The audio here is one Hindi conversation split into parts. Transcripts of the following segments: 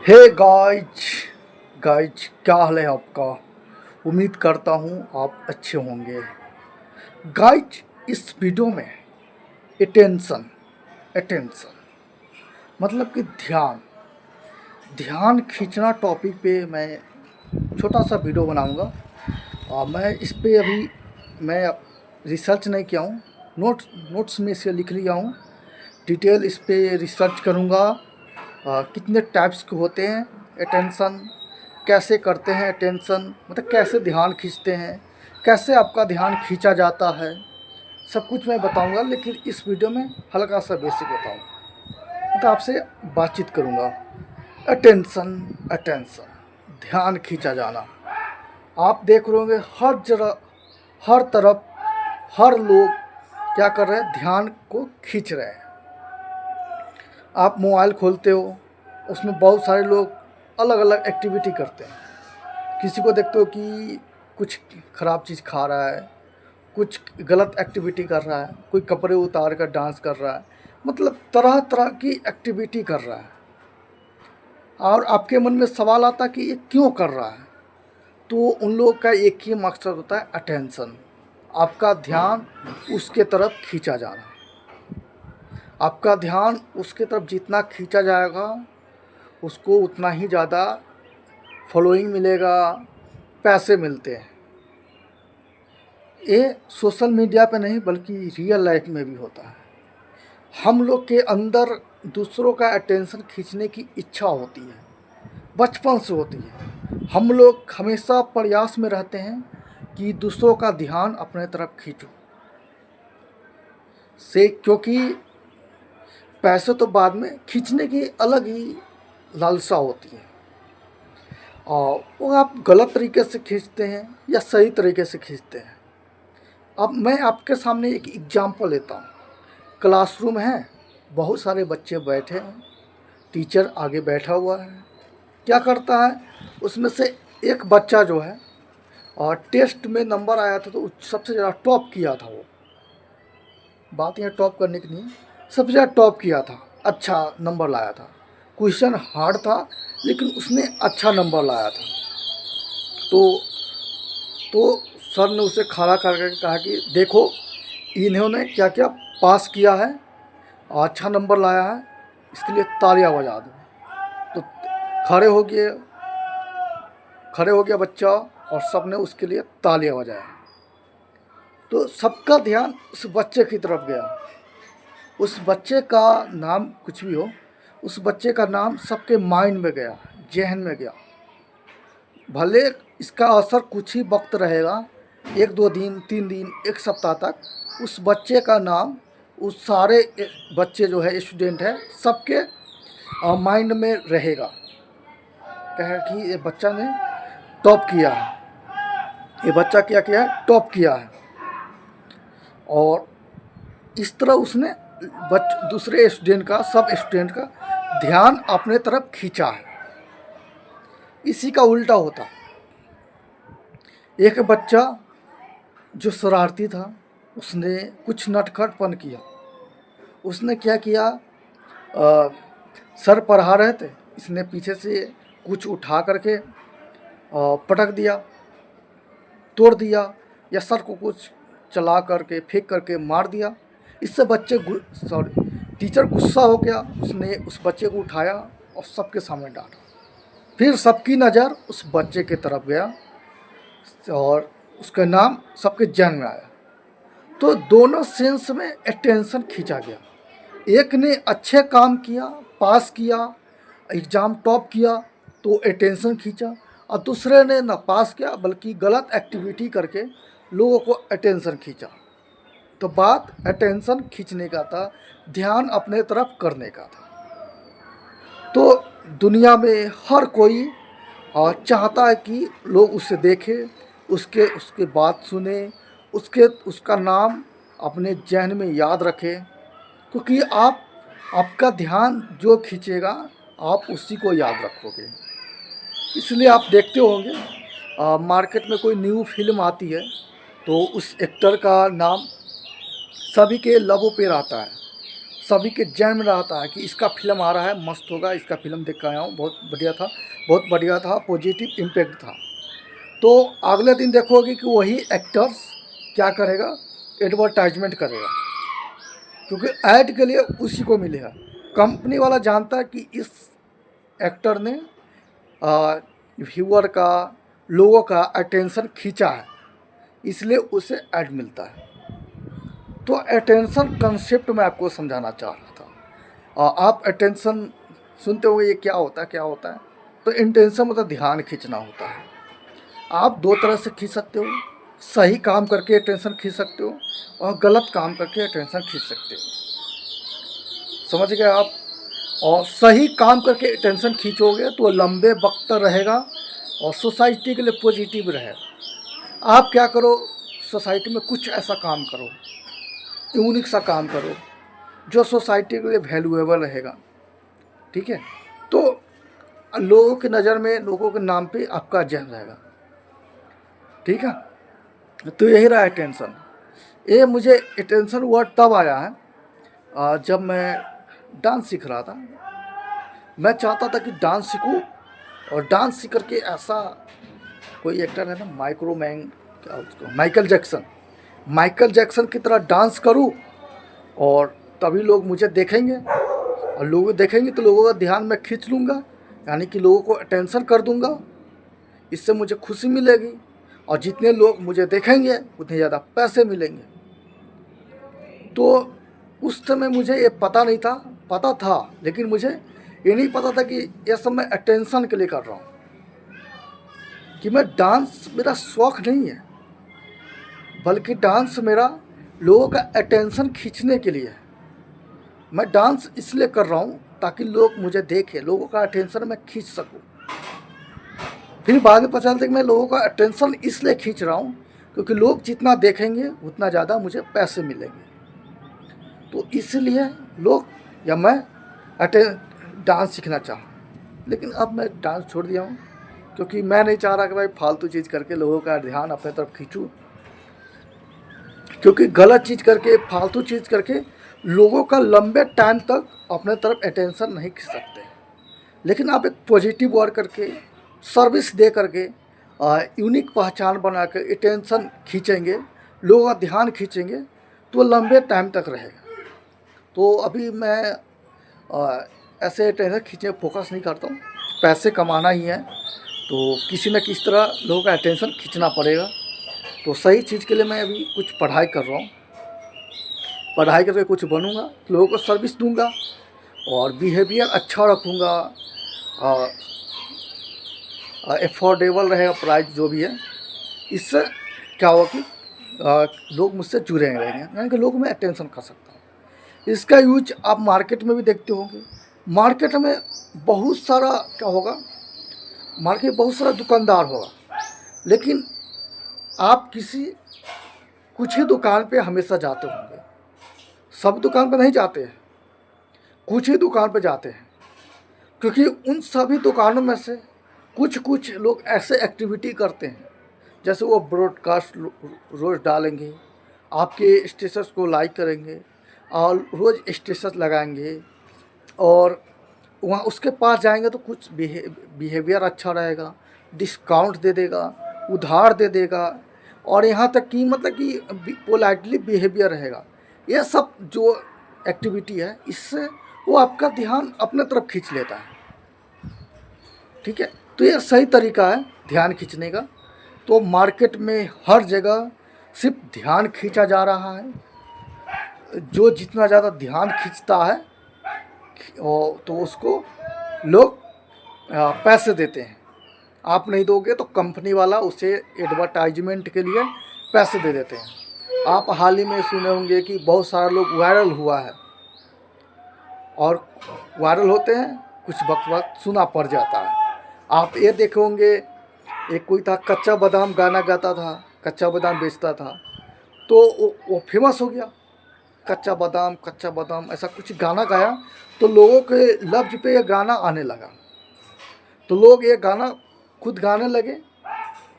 हे गाइज गाइज, क्या हाल है आपका। उम्मीद करता हूँ आप अच्छे होंगे। गाइज, इस वीडियो में अटेंशन अटेंशन मतलब कि ध्यान ध्यान खींचना टॉपिक पे मैं छोटा सा वीडियो बनाऊंगा। और मैं इस पे अभी मैं रिसर्च नहीं किया हूँ। नोट्स में इसे लिख लिया हूँ। डिटेल इस पे रिसर्च करूँगा। कितने टाइप्स के होते हैं अटेंशन, कैसे करते हैं अटेंशन, मतलब कैसे ध्यान खींचते हैं, कैसे आपका ध्यान खींचा जाता है, सब कुछ मैं बताऊंगा। लेकिन इस वीडियो में हल्का सा बेसिक बताऊंगा, मतलब आपसे बातचीत करूंगा। अटेंशन अटेंशन ध्यान खींचा जाना। आप देख रहे होंगे हर जगह, हर तरफ, हर लोग क्या कर रहे हैं, ध्यान को खींच रहे हैं। आप मोबाइल खोलते हो, उसमें बहुत सारे लोग अलग अलग एक्टिविटी करते हैं। किसी को देखते हो कि कुछ ख़राब चीज़ खा रहा है, कुछ गलत एक्टिविटी कर रहा है, कोई कपड़े उतार कर डांस कर रहा है, मतलब तरह तरह की एक्टिविटी कर रहा है। और आपके मन में सवाल आता है कि ये क्यों कर रहा है। तो उन लोगों का एक ही मकसद होता है, अटेंशन, आपका ध्यान उसके तरफ खींचा जाना। आपका ध्यान उसके तरफ जितना खींचा जाएगा, उसको उतना ही ज़्यादा फॉलोइंग मिलेगा, पैसे मिलते हैं। ये सोशल मीडिया पे नहीं बल्कि रियल लाइफ में भी होता है। हम लोग के अंदर दूसरों का अटेंशन खींचने की इच्छा होती है, बचपन से होती है। हम लोग हमेशा प्रयास में रहते हैं कि दूसरों का ध्यान अपने तरफ खींचो से, क्योंकि पैसे तो बाद में खींचने की अलग ही लालसा होती है। और वो आप गलत तरीके से खींचते हैं या सही तरीके से खींचते हैं। अब मैं आपके सामने एक एग्जांपल लेता हूँ। क्लासरूम है, बहुत सारे बच्चे बैठे हैं, टीचर आगे बैठा हुआ है। क्या करता है, उसमें से एक बच्चा जो है, और टेस्ट में नंबर आया था तो सबसे ज़्यादा टॉप किया था वो। बात यहाँ टॉप करने की नहीं, सबसे ज़्यादा टॉप किया था, अच्छा नंबर लाया था। क्वेश्चन हार्ड था लेकिन उसने अच्छा नंबर लाया था। तो तो सर ने उसे खड़ा करके कहा कि देखो, इन्होंने क्या क्या पास किया है और अच्छा नंबर लाया है, इसके लिए तालियां बजा दो। तो खड़े हो गए खड़े हो गया बच्चा, और सबने उसके लिए तालियां बजाया। तो सबका ध्यान उस बच्चे की तरफ गया। उस बच्चे का नाम कुछ भी हो, उस बच्चे का नाम सबके माइंड में गया, जहन में गया। भले इसका असर कुछ ही वक्त रहेगा, 1-2 दिन, 3 दिन, 1 सप्ताह तक उस बच्चे का नाम उस सारे बच्चे जो है, स्टूडेंट है, सबके माइंड में रहेगा। कहे कि ये बच्चा ने टॉप किया है, ये बच्चा क्या किया है, टॉप किया है। और इस तरह उसने दूसरे स्टूडेंट का, सब स्टूडेंट का ध्यान अपने तरफ खींचा है। इसी का उल्टा होता, एक बच्चा जो शरारती था, उसने कुछ नटखटपन किया। उसने क्या किया, सर पढ़ा रहे थे, इसने पीछे से कुछ उठा करके पटक दिया, तोड़ दिया, या सर को कुछ चला करके फेंक करके मार दिया। इससे टीचर गुस्सा हो गया। उसने उस बच्चे को उठाया और सबके सामने डांटा। फिर सबकी नज़र उस बच्चे की तरफ गया और उसका नाम सबके जहन में आया। तो दोनों सेंस में अटेंशन खींचा गया। एक ने अच्छे काम किया, पास किया, एग्ज़ाम टॉप किया तो अटेंशन खींचा, और दूसरे ने ना पास किया बल्कि गलत एक्टिविटी करके लोगों को अटेंशन खींचा। तो बात अटेंशन खींचने का था, ध्यान अपने तरफ करने का था। तो दुनिया में हर कोई चाहता है कि लोग उसे देखें, उसके बात सुने, उसका नाम अपने जहन में याद रखें। क्योंकि आपका ध्यान जो खींचेगा, आप उसी को याद रखोगे। इसलिए आप देखते होंगे मार्केट में कोई न्यू फिल्म आती है तो उस एक्टर का नाम सभी के लबों पे रहता है, सभी के जहन में रहता है कि इसका फिल्म आ रहा है, मस्त होगा, इसका फिल्म देख के आया हूँ, बहुत बढ़िया था, बहुत बढ़िया था, पॉजिटिव इम्पैक्ट था। तो अगले दिन देखोगे कि वही एक्टर्स क्या करेगा, एडवर्टाइजमेंट करेगा, क्योंकि ऐड के लिए उसी को मिलेगा। कंपनी वाला जानता है कि इस एक्टर ने व्यूअर का, लोगों का अटेंशन खींचा है, इसलिए उसे ऐड मिलता है। तो अटेंशन कंसेप्ट मैं आपको समझाना चाह रहा था। आप अटेंशन सुनते हो ये क्या होता है, क्या होता है? तो इंटेंशन मतलब ध्यान खींचना होता है। आप दो तरह से खींच सकते हो, सही काम करके अटेंशन खींच सकते हो और गलत काम करके अटेंशन खींच सकते हो। समझ गए आप? और सही काम करके अटेंशन खींचोगे तो लंबे वक्त तक रहेगा और सोसाइटी के लिए पॉजिटिव रहेगा। आप क्या करो, सोसाइटी में कुछ ऐसा काम करो, यूनिक सा काम करो जो सोसाइटी के लिए वैल्यूएबल रहेगा, ठीक है? तो लोगों की नज़र में, लोगों के नाम पे आपका जहन रहेगा, ठीक है? तो यही रहा अटेंशन। ये मुझे अटेंशन वर्ड तब आया है जब मैं डांस सीख रहा था। मैं चाहता था कि डांस सीखूं और डांस सीख करके ऐसा, कोई एक्टर है ना माइक्रोमैन, क्या उसको, माइकल जैक्सन की तरह डांस करूं और तभी लोग मुझे देखेंगे और लोग देखेंगे तो लोगों का ध्यान मैं खींच लूँगा, यानी कि लोगों को अटेंशन कर दूँगा। इससे मुझे खुशी मिलेगी और जितने लोग मुझे देखेंगे उतने ज़्यादा पैसे मिलेंगे। तो उस समय मुझे ये पता नहीं था, पता था लेकिन मुझे ये नहीं पता था कि ये सब मैं अटेंशन के लिए कर रहा हूँ, कि मैं डांस मेरा शौक़ नहीं है, बल्कि डांस मेरा लोगों का अटेंशन खींचने के लिए है। मैं डांस इसलिए कर रहा हूँ ताकि लोग मुझे देखें, लोगों का अटेंशन मैं खींच सकूँ। फिर बाद में पता चलता है कि मैं लोगों का अटेंशन इसलिए खींच रहा हूँ क्योंकि लोग जितना देखेंगे उतना ज़्यादा मुझे पैसे मिलेंगे। तो इसलिए लोग या मैं डांस सीखना चाहूँ, लेकिन अब मैं डांस छोड़ दिया हूँ क्योंकि मैं नहीं चाह रहा कि भाई फालतू चीज़ करके लोगों का ध्यान अपने तरफ खींचूँ, क्योंकि गलत चीज़ करके, फालतू चीज़ करके लोगों का लंबे टाइम तक अपने तरफ अटेंशन नहीं खींच सकते। लेकिन आप एक पॉजिटिव वर्क करके, सर्विस दे करके, यूनिक पहचान बना कर अटेंशन खींचेंगे, लोगों का ध्यान खींचेंगे तो लंबे टाइम तक रहेगा। तो अभी मैं ऐसे अटेंशन खींचने पर फोकस नहीं करता हूँ, पैसे कमाना ही है तो किसी न किसी तरह लोगों का अटेंशन खींचना पड़ेगा। तो सही चीज़ के लिए मैं अभी कुछ पढ़ाई कर रहा हूँ, पढ़ाई करके कुछ बनूँगा, लोगों को सर्विस दूँगा और बिहेवियर अच्छा रखूँगा, एफोर्डेबल रहेगा प्राइस जो भी है। इससे क्या होगा कि लोग मुझसे जुड़े रहेंगे, यानी कि लोग मैं अटेंशन कर सकता हूँ। इसका यूज आप मार्केट में भी देखते होंगे। मार्केट में बहुत सारा क्या होगा, मार्केट में बहुत सारा दुकानदार होगा, लेकिन आप किसी कुछ ही दुकान पे हमेशा जाते होंगे, सब दुकान पे नहीं जाते हैं, कुछ ही दुकान पे जाते हैं, क्योंकि उन सभी दुकानों में से कुछ लोग ऐसे एक्टिविटी करते हैं, जैसे वो ब्रॉडकास्ट रोज़ डालेंगे, आपके स्टेटस को लाइक करेंगे और रोज़ स्टेटस लगाएंगे और वहाँ उसके पास जाएंगे तो कुछ बिहेवियर अच्छा रहेगा, डिस्काउंट दे देगा, उधार दे देगा और यहाँ तक कि मतलब कि पोलाइटली बिहेवियर रहेगा। ये सब जो एक्टिविटी है, इससे वो आपका ध्यान अपने तरफ खींच लेता है, ठीक है? तो ये सही तरीका है ध्यान खींचने का। तो मार्केट में हर जगह सिर्फ ध्यान खींचा जा रहा है, जो जितना ज़्यादा ध्यान खींचता है तो उसको लोग पैसे देते हैं। आप नहीं दोगे तो कंपनी वाला उसे एडवर्टाइजमेंट के लिए पैसे दे देते हैं। आप हाल ही में सुने होंगे कि बहुत सारे लोग वायरल हुआ है और वायरल होते हैं, कुछ वक्त सुना पड़ जाता है। आप ये देखे होंगे, एक कोई था कच्चा बादाम गाना गाता था, कच्चा बादाम बेचता था, तो वो फेमस हो गया, कच्चा बादाम ऐसा कुछ गाना गाया तो लोगों के लफ्ज़ पे ये गाना आने लगा, तो लोग ये गाना खुद गाने लगे।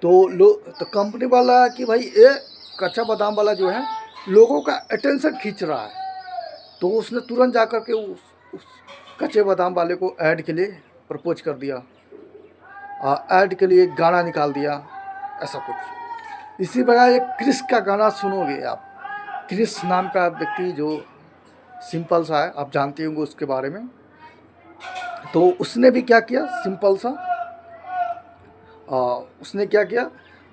तो कंपनी वाला कि भाई ये कच्चा बादाम वाला जो है लोगों का अटेंशन खींच रहा है, तो उसने तुरंत जा कर के उस कच्चे बादाम वाले को ऐड के लिए प्रपोज कर दिया, ऐड के लिए एक गाना निकाल दिया, ऐसा कुछ। इसी प्रकार एक क्रिस का गाना सुनोगे आप, क्रिस नाम का व्यक्ति जो सिंपल सा है, आप जानते होंगे उसके बारे में। तो उसने भी क्या किया, सिंपल सा उसने क्या किया,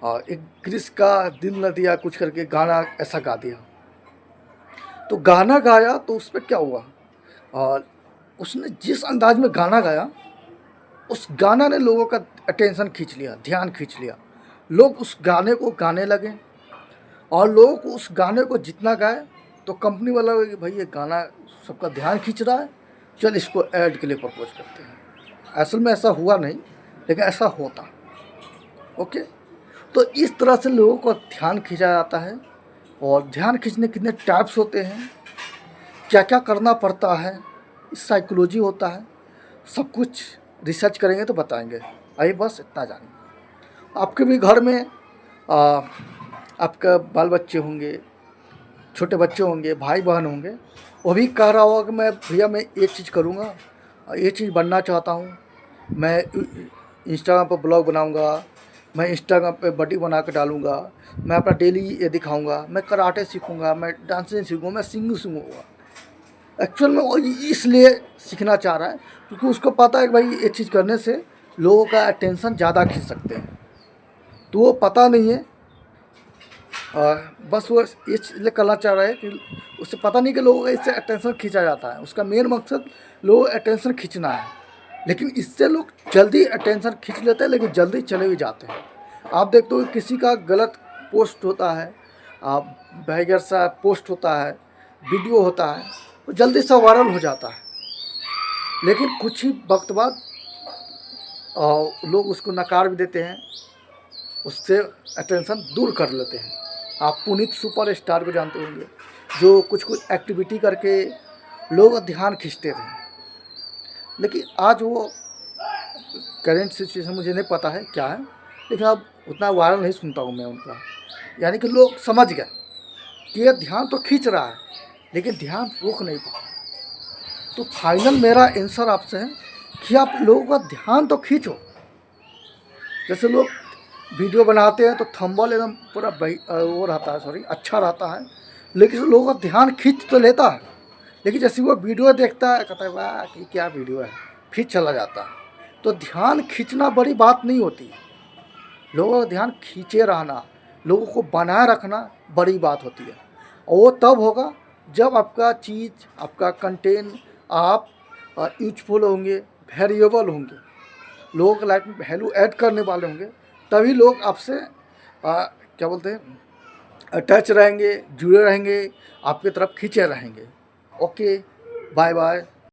एक क्रिस का दिल न दिया कुछ करके गाना ऐसा गा दिया। तो गाना गाया तो उस पर क्या हुआ, उसने जिस अंदाज में गाना गाया, उस गाना ने लोगों का अटेंशन खींच लिया, ध्यान खींच लिया। लोग उस गाने को गाने लगे, और लोग उस गाने को जितना गाए तो कंपनी वाला कि भाई ये गाना सबका ध्यान खींच रहा है, चल इसको ऐड के लिए प्रपोज करते हैं। असल में ऐसा हुआ नहीं, लेकिन ऐसा होता। ओके, तो इस तरह से लोगों का ध्यान खींचा जाता है। और ध्यान खींचने कितने टाइप्स होते हैं, क्या क्या करना पड़ता है, साइकोलॉजी होता है, सब कुछ रिसर्च करेंगे तो बताएंगे। आइए बस इतना जानिए। आपके भी घर में आपका बाल बच्चे होंगे, छोटे बच्चे होंगे, भाई बहन होंगे, वो भी कह रहा होगा कि मैं भैया मैं ये चीज़ करूँगा, ये चीज़ बनना चाहता हूँ, मैं इंस्टाग्राम पर ब्लॉग बनाऊँगा, मैं इंस्टाग्राम पे बॉडी बना के डालूँगा, मैं अपना डेली ये दिखाऊँगा, मैं कराटे सीखूँगा, मैं डांसिंग सीखूँगा, मैं सिंगिंग सीखूँगा। एक्चुअल में वो इसलिए सीखना चाह रहा है क्योंकि उसको पता है कि भाई ये चीज़ करने से लोगों का अटेंशन ज़्यादा खींच सकते हैं। तो वो पता नहीं है, बस वो ये इसलिए करना चाह रहा है कि उसे पता नहीं कि लोगों का इससे अटेंशन खींचा जाता है। उसका मेन मकसद लोगों का अटेंशन खींचना है, लेकिन इससे लोग जल्दी अटेंशन खींच लेते हैं, लेकिन जल्दी चले भी जाते हैं। आप देखते हो किसी का गलत पोस्ट होता है, आप भयगर सा पोस्ट होता है, वीडियो होता है, तो जल्दी से वायरल हो जाता है, लेकिन कुछ ही वक्त बाद लोग उसको नकार भी देते हैं, उससे अटेंशन दूर कर लेते हैं। आप पुनीत सुपरस्टार को जानते होंगे, जो कुछ कुछ एक्टिविटी करके लोग ध्यान खींचते थे, लेकिन आज वो करेंट सिचुएशन मुझे नहीं पता है क्या है, लेकिन अब उतना वायरल नहीं सुनता हूँ मैं उनका। यानी कि लोग समझ गए कि ये ध्यान तो खींच रहा है, लेकिन ध्यान रोक नहीं पा रहा। तो फाइनल मेरा आंसर आपसे है कि आप लोगों का ध्यान तो खींचो। जैसे लोग वीडियो बनाते हैं तो थंबनेल एकदम पूरा वो रहता है, सॉरी, अच्छा रहता है, लेकिन लोगों का ध्यान खींच तो लेता है, लेकिन जैसे वो वीडियो देखता है कहता है वाह कि क्या वीडियो है, फिर चला जाता है। तो ध्यान खींचना बड़ी बात नहीं होती, लोगों का ध्यान खींचे रहना, लोगों को बनाए रखना बड़ी बात होती है। और वो तब होगा जब आपका चीज़, आपका कंटेंट आप यूजफुल होंगे, वेरिएबल होंगे, लोगों के लाइफ में वैल्यू ऐड करने वाले होंगे, तभी लोग आपसे क्या बोलते हैं, अटैच रहेंगे, जुड़े रहेंगे, आपकी तरफ खींचे रहेंगे। Okay, bye bye.